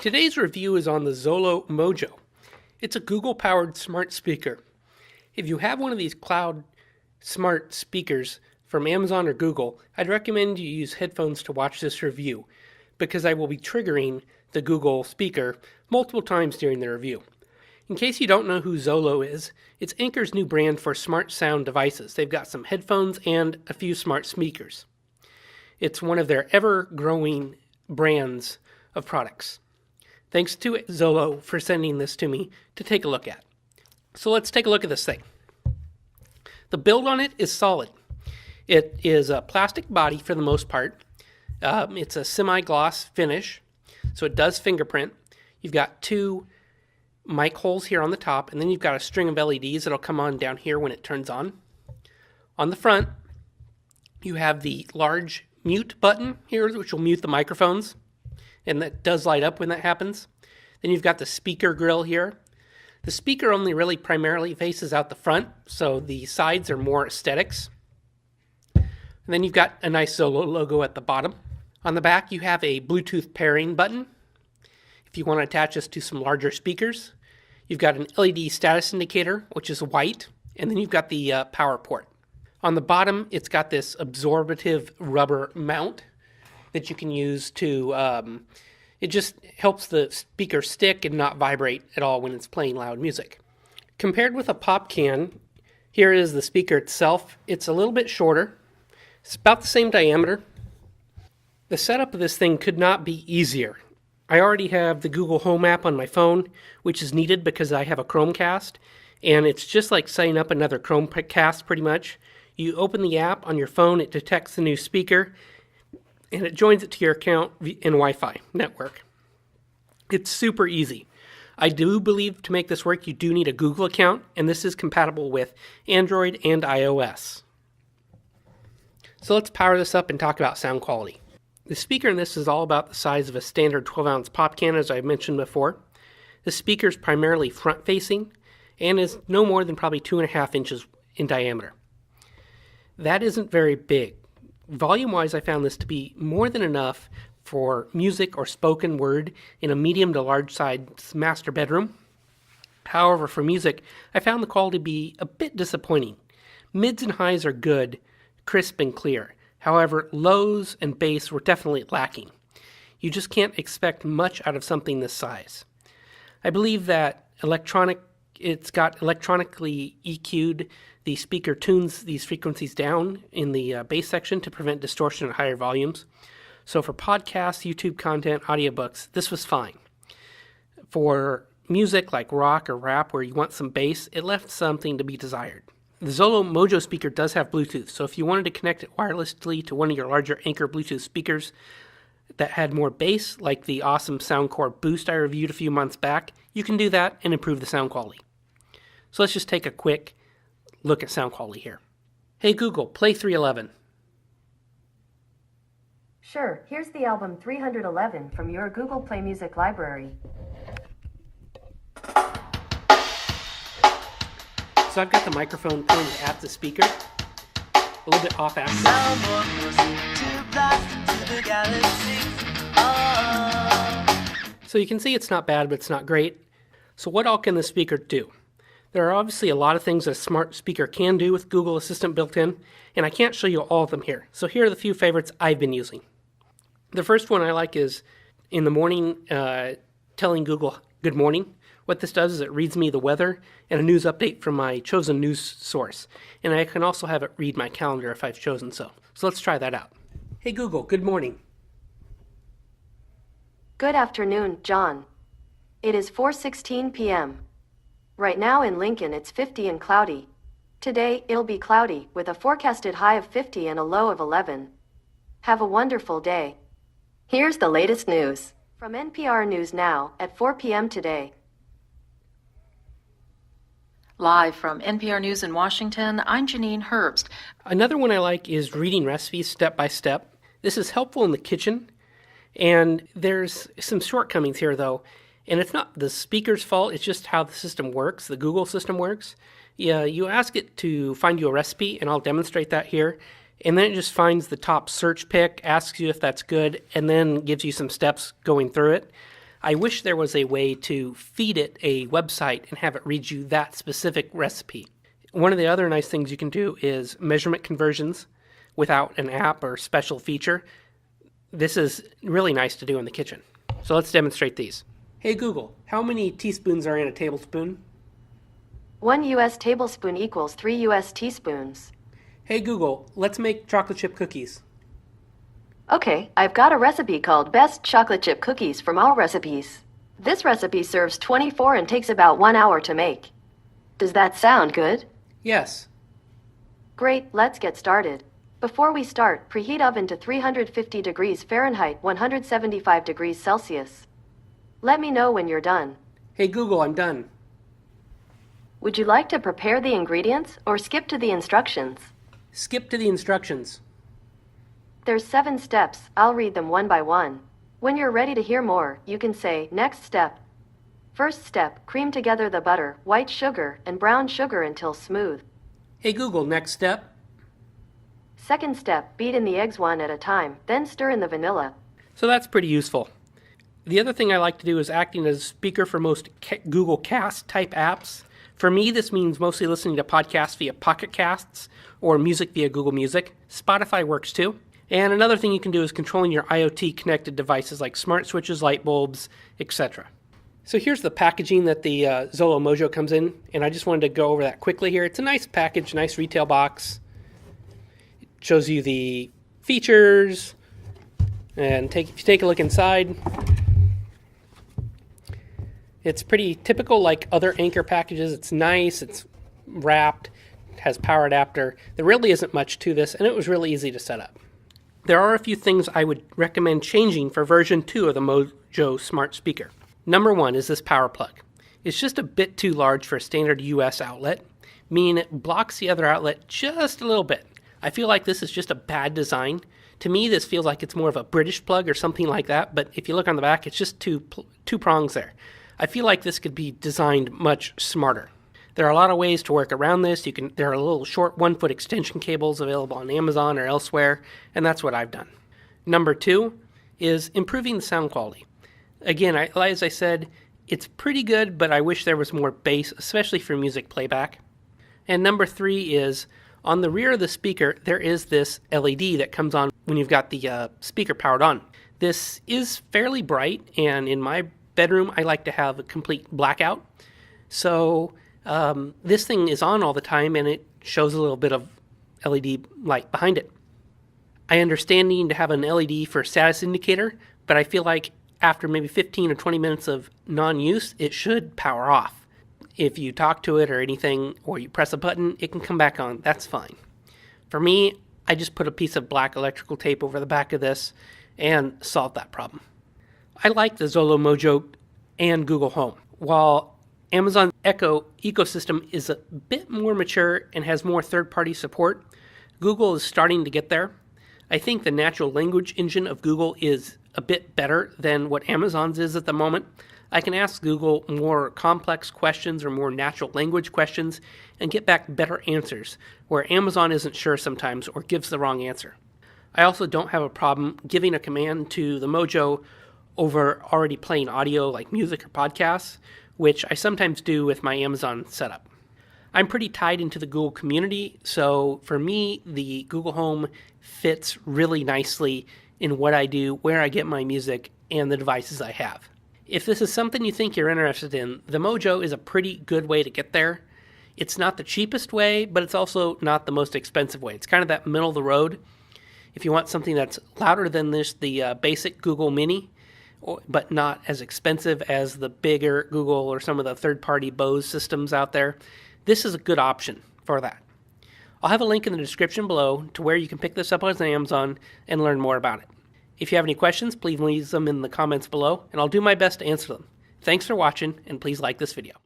Today's review is on the Zolo Mojo. It's a Google-powered smart speaker. If you have one of these cloud smart speakers from Amazon or Google, I'd recommend you use headphones to watch this review because I will be triggering the Google speaker multiple times during the review. In case you don't know who Zolo is, it's Anker's new brand for smart sound devices. They've got some headphones and a few smart speakers. It's one of their ever-growing brands of products. Thanks to Zolo for sending this to me to take a look at. So let's take a look at this thing. The build on it is solid. It is a plastic body for the most part. It's a semi-gloss finish, so it does fingerprint. You've got two mic holes here on the top, and then you've got a string of LEDs that'll come on down here when it turns on. On the front, you have the large mute button here, which will mute the microphones, and that does light up when that happens. Then you've got the speaker grill here. The speaker only really primarily faces out the front, so the sides are more aesthetics. And then you've got a nice Zolo logo at the bottom. On the back, you have a Bluetooth pairing button if you want to attach this to some larger speakers. You've got an LED status indicator, which is white, and then you've got the power port. On the bottom, it's got this absorbative rubber mount that you can use to, it just helps the speaker stick and not vibrate at all when it's playing loud music. Compared with a pop can, here is the speaker itself. It's a little bit shorter. It's about the same diameter. The setup of this thing could not be easier. I already have the Google Home app on my phone, which is needed because I have a Chromecast, and it's just like setting up another Chromecast pretty much. You open the app on your phone, it detects the new speaker, and it joins it to your account in Wi-Fi network. It's super easy. I do believe to make this work, you do need a Google account, and this is compatible with Android and iOS. So let's power this up and talk about sound quality. The speaker in this is all about the size of a standard 12-ounce pop can, as I mentioned before. The speaker is primarily front-facing and is no more than probably 2.5 inches in diameter. That isn't very big. Volume-wise, I found this to be more than enough for music or spoken word in a medium to large size master bedroom. However, for music, I found the quality to be a bit disappointing. Mids and highs are good, crisp and clear. However, lows and bass were definitely lacking. You just can't expect much out of something this size. I believe that it's got electronically EQ'd. The speaker tunes these frequencies down in the bass section to prevent distortion at higher volumes. So for podcasts, YouTube content, audiobooks, this was fine. For music like rock or rap where you want some bass, it left something to be desired. The Zolo Mojo speaker does have Bluetooth, so if you wanted to connect it wirelessly to one of your larger Anker Bluetooth speakers that had more bass, like the awesome Soundcore Boost I reviewed a few months back, you can do that and improve the sound quality. So let's just take a quick look at sound quality here. Hey Google, play 311. Sure, here's the album 311 from your Google Play Music library. So I've got the microphone pointed at the speaker, a little bit off axis. So you can see it's not bad, but it's not great. So what all can the speaker do? There are obviously a lot of things a smart speaker can do with Google Assistant built in, and I can't show you all of them here. So here are the few favorites I've been using. The first one I like is in the morning, telling Google good morning. What this does is it reads me the weather and a news update from my chosen news source. And I can also have it read my calendar if I've chosen so. So let's try that out. Hey Google, good morning. Good afternoon, John. It is 4:16 p.m. Right now in Lincoln it's 50 and cloudy. Today it'll be cloudy with a forecasted high of 50 and a low of 11. Have a wonderful day. Here's the latest news from NPR News Now at 4 p.m. today. Live from NPR News in Washington, I'm Janine Herbst. Another one I like is reading recipes step by step. This is helpful in the kitchen, and there's some shortcomings here though. And it's not the speaker's fault, it's just how the system works, the Google system works. Yeah, you ask it to find you a recipe, and I'll demonstrate that here. And then it just finds the top search pick, asks you if that's good, and then gives you some steps going through it. I wish there was a way to feed it a website and have it read you that specific recipe. One of the other nice things you can do is measurement conversions without an app or special feature. This is really nice to do in the kitchen. So let's demonstrate these. Hey Google, how many teaspoons are in a tablespoon? 1 U.S. tablespoon equals 3 U.S. teaspoons. Hey Google, let's make chocolate chip cookies. Okay, I've got a recipe called Best Chocolate Chip Cookies from All Recipes. This recipe serves 24 and takes about 1 hour to make. Does that sound good? Yes. Great, let's get started. Before we start, preheat oven to 350 degrees Fahrenheit, 175 degrees Celsius. Let me know when you're done. Hey Google, I'm done. Would you like to prepare the ingredients or skip to the instructions? Skip to the instructions. There's 7 steps. I'll read them one by one. When you're ready to hear more, you can say, next step. First step, cream together the butter, white sugar, and brown sugar until smooth. Hey Google, next step. Second step, beat in the eggs one at a time, then stir in the vanilla. So that's pretty useful. The other thing I like to do is acting as a speaker for most Google Cast type apps. For me, this means mostly listening to podcasts via Pocket Casts or music via Google Music. Spotify works too. And another thing you can do is controlling your IoT connected devices like smart switches, light bulbs, etc. So here's the packaging that the Zolo Mojo comes in, and I just wanted to go over that quickly here. It's a nice package, nice retail box. It shows you the features, and if you take a look inside, it's pretty typical like other Anker packages. It's nice, it's wrapped, it has power adapter. There really isn't much to this, and it was really easy to set up. There are a few things I would recommend changing for version 2 of the Mojo smart speaker. Number 1 is this power plug. It's just a bit too large for a standard US outlet, meaning it blocks the other outlet just a little bit. I feel like this is just a bad design. To me, this feels like it's more of a British plug or something like that, but if you look on the back, it's just two prongs there. I feel like this could be designed much smarter. There are a lot of ways to work around this. There are little short 1-foot extension cables available on Amazon or elsewhere, and that's what I've done. Number 2 is improving the sound quality. Again, as I said, it's pretty good, but I wish there was more bass, especially for music playback. And number 3 is, on the rear of the speaker, there is this LED that comes on when you've got the speaker powered on. This is fairly bright, and in my bedroom, I like to have a complete blackout. So this thing is on all the time, and it shows a little bit of LED light behind it. I understand needing to have an LED for status indicator, but I feel like after maybe 15 or 20 minutes of non-use, it should power off. If you talk to it or anything, or you press a button, it can come back on. That's fine. For me, I just put a piece of black electrical tape over the back of this and solved that problem. I like the Zolo Mojo and Google Home. While Amazon Echo ecosystem is a bit more mature and has more third-party support, Google is starting to get there. I think the natural language engine of Google is a bit better than what Amazon's is at the moment. I can ask Google more complex questions or more natural language questions and get back better answers, where Amazon isn't sure sometimes or gives the wrong answer. I also don't have a problem giving a command to the Mojo over already playing audio like music or podcasts, which I sometimes do with my Amazon setup. I'm pretty tied into the Google community, so for me, the Google Home fits really nicely in what I do, where I get my music, and the devices I have. If this is something you think you're interested in, the Mojo is a pretty good way to get there. It's not the cheapest way, but it's also not the most expensive way. It's kind of that middle of the road. If you want something that's louder than the basic Google Mini, but not as expensive as the bigger Google or some of the third-party Bose systems out there, this is a good option for that. I'll have a link in the description below to where you can pick this up on Amazon and learn more about it. If you have any questions, please leave them in the comments below, and I'll do my best to answer them. Thanks for watching, and please like this video.